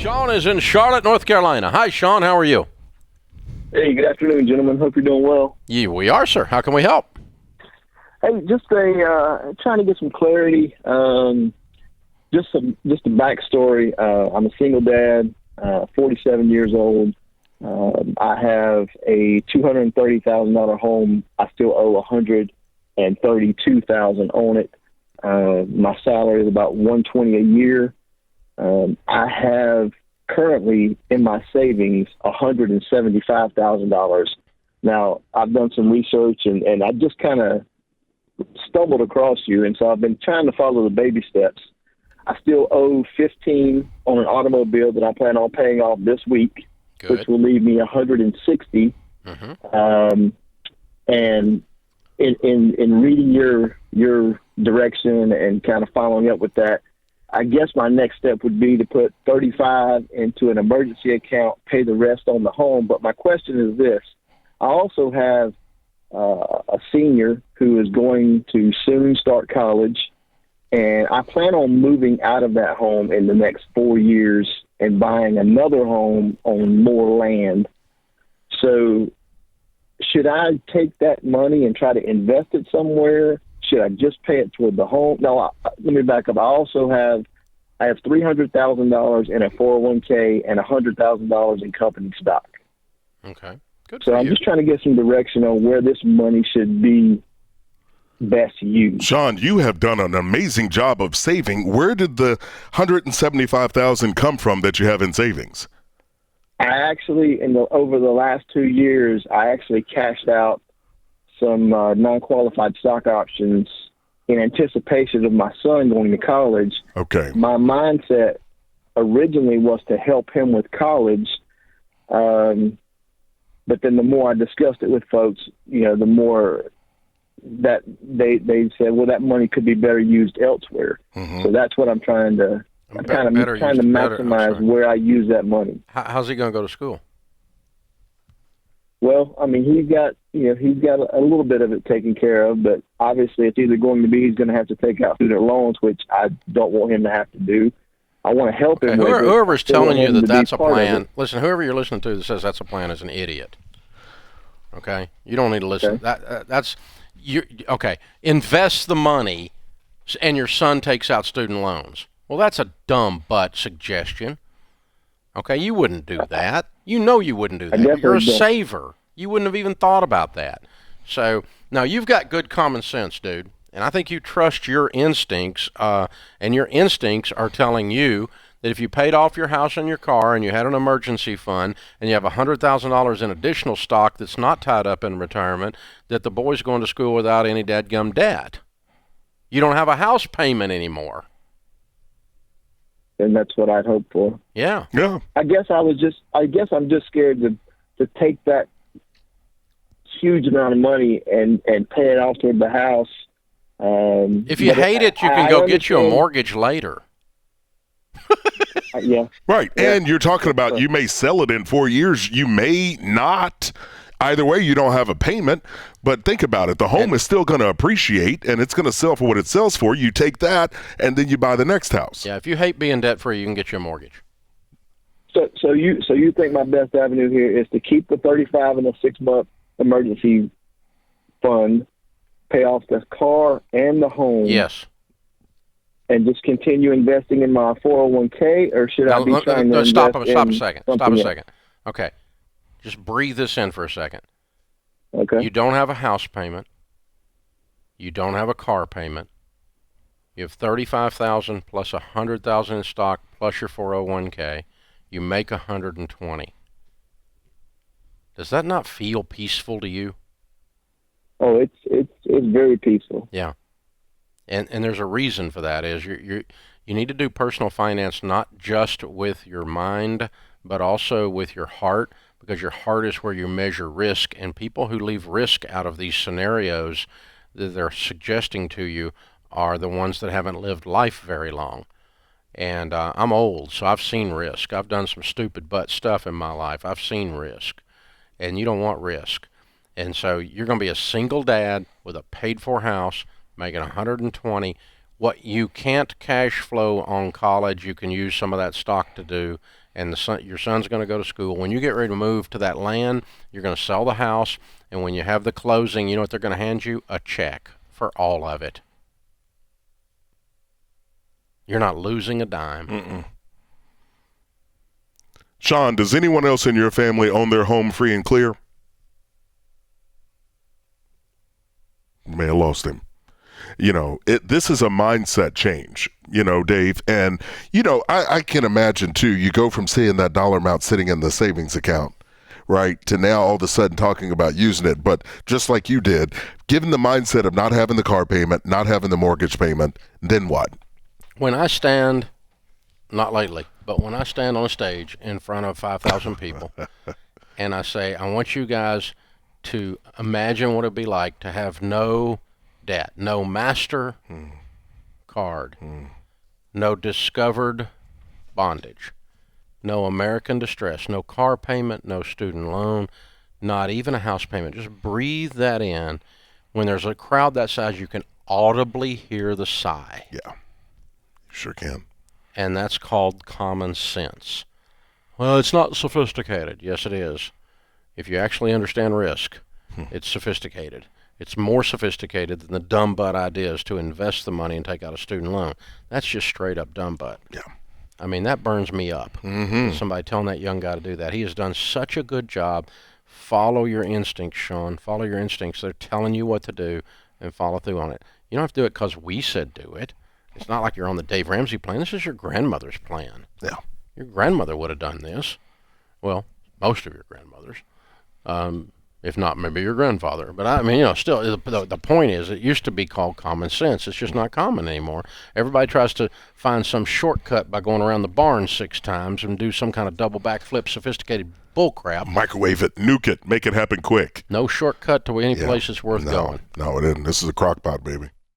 Sean is in Charlotte, North Carolina. Hi, Sean. How are you? Hey, good afternoon, gentlemen. Hope you're doing well. Yeah, we are, sir. How can we help? Hey, just trying to get some clarity. Just a backstory. I'm a single dad, 47 years old. I have a $230,000 home. I still owe $132,000 on it. My salary is about $120 a year. I have currently in my savings $175,000. Now, I've done some research and I just kind of stumbled across you, and so I've been trying to follow the baby steps. I still owe $15 on an automobile that I plan on paying off this week. Good. Which will leave me $160. Mm-hmm. And in reading your direction and kind of following up with that, I guess my next step would be to put $35 into an emergency account, pay the rest on the home. But my question is this: I also have a senior who is going to soon start college, and I plan on moving out of that home in the next 4 years and buying another home on more land. So should I take that money and try to invest it somewhere? Should I just pay it toward the home? No, let me back up. I have $300,000 in a 401k and $100,000 in company stock. Okay, good. So I'm just trying to get some direction on where this money should be best used. Sean, you have done an amazing job of saving. Where did the $175,000 come from that you have in savings? I actually, over the last 2 years, I actually cashed out some non-qualified stock options in anticipation of my son going to college. Okay. My mindset originally was to help him with college, but then the more I discussed it with folks, the more that they said, well, that money could be better used elsewhere. Mm-hmm. So that's what I'm trying to. I'm trying to maximize where I use that money. How's he going to go to school? Well, I mean, he's got a little bit of it taken care of, but obviously it's either going to be he's going to have to take out student loans, which I don't want him to have to do. I want to help him. Whoever's telling you that that's a plan, listen, whoever you're listening to that says that's a plan is an idiot. Okay? You don't need to listen. Okay. Okay. Invest the money and your son takes out student loans. Well, that's a dumb butt suggestion. Okay, you wouldn't do that. You know you wouldn't do that. You're a saver. You wouldn't have even thought about that. So, now you've got good common sense, dude. And I think you trust your instincts, and your instincts are telling you that if you paid off your house and your car and you had an emergency fund and you have $100,000 in additional stock that's not tied up in retirement, that the boy's going to school without any dadgum debt. You don't have a house payment anymore. And that's what I'd hope for. Yeah. I guess I'm just scared to take that huge amount of money and pay it off toward the house. If you hate it, you can go get you a mortgage later. Yeah. Right. Yeah. And you're talking about you may sell it in 4 years. You may not. Either way, you don't have a payment, but think about it. The home is still going to appreciate, and it's going to sell for what it sells for. You take that, and then you buy the next house. Yeah, if you hate being debt-free, you can get you a mortgage. So you think my best avenue here is to keep the $35 in a 6-month emergency fund, pay off the car and the home? Yes. And just continue investing in my 401k, or should I be trying to stop a second. Stop a second. Okay. Just breathe this in for a second. Okay. You don't have a house payment. You don't have a car payment. You have $35,000 plus $100,000 in stock plus your 401k. You make $120,000. Does that not feel peaceful to you? Oh, it's very peaceful. Yeah. And there's a reason for that is you need to do personal finance not just with your mind, but also with your heart, because your heart is where you measure risk, and people who leave risk out of these scenarios that they're suggesting to you are the ones that haven't lived life very long. And I'm old, so I've seen risk. I've done some stupid butt stuff in my life. I've seen risk, and you don't want risk. And so you're going to be a single dad with a paid-for house, making $120,000. What you can't cash flow on college, you can use some of that stock to do, and your son's going to go to school. When you get ready to move to that land, you're going to sell the house, and when you have the closing, you know what they're going to hand you? A check for all of it. You're not losing a dime. Mm-mm. Sean, does anyone else in your family own their home free and clear? May have lost him. This is a mindset change, Dave. And, I can imagine, too, you go from seeing that dollar amount sitting in the savings account, right, to now all of a sudden talking about using it. But just like you did, given the mindset of not having the car payment, not having the mortgage payment, then what? When I stand, not lately, but when I stand on a stage in front of 5,000 people and I say, I want you guys to imagine what it'd be like to have no debt, no master card, no discovered bondage, no American distress, no car payment, no student loan, not even a house payment. Just breathe that in. When there's a crowd that size, you can audibly hear the sigh. Yeah, sure can. And that's called common sense. Well, it's not sophisticated. Yes, it is. If you actually understand risk, it's sophisticated. It's more sophisticated than the dumb butt idea is to invest the money and take out a student loan. That's just straight up dumb butt. Yeah. I mean, that burns me up. Somebody telling that young guy to do that. He has done such a good job. Follow your instincts, Sean. Follow your instincts. They're telling you what to do, and follow through on it. You don't have to do it because we said do it. It's not like you're on the Dave Ramsey plan. This is your grandmother's plan. Yeah. Your grandmother would have done this. Well, most of your grandmothers. If not, maybe your grandfather. But I mean, still, the point is, it used to be called common sense. It's just not common anymore. Everybody tries to find some shortcut by going around the barn 6 times and do some kind of double backflip, sophisticated bullcrap. Microwave it, nuke it, make it happen quick. No shortcut to any place that's worth going. No, it isn't. This is a crock pot, baby.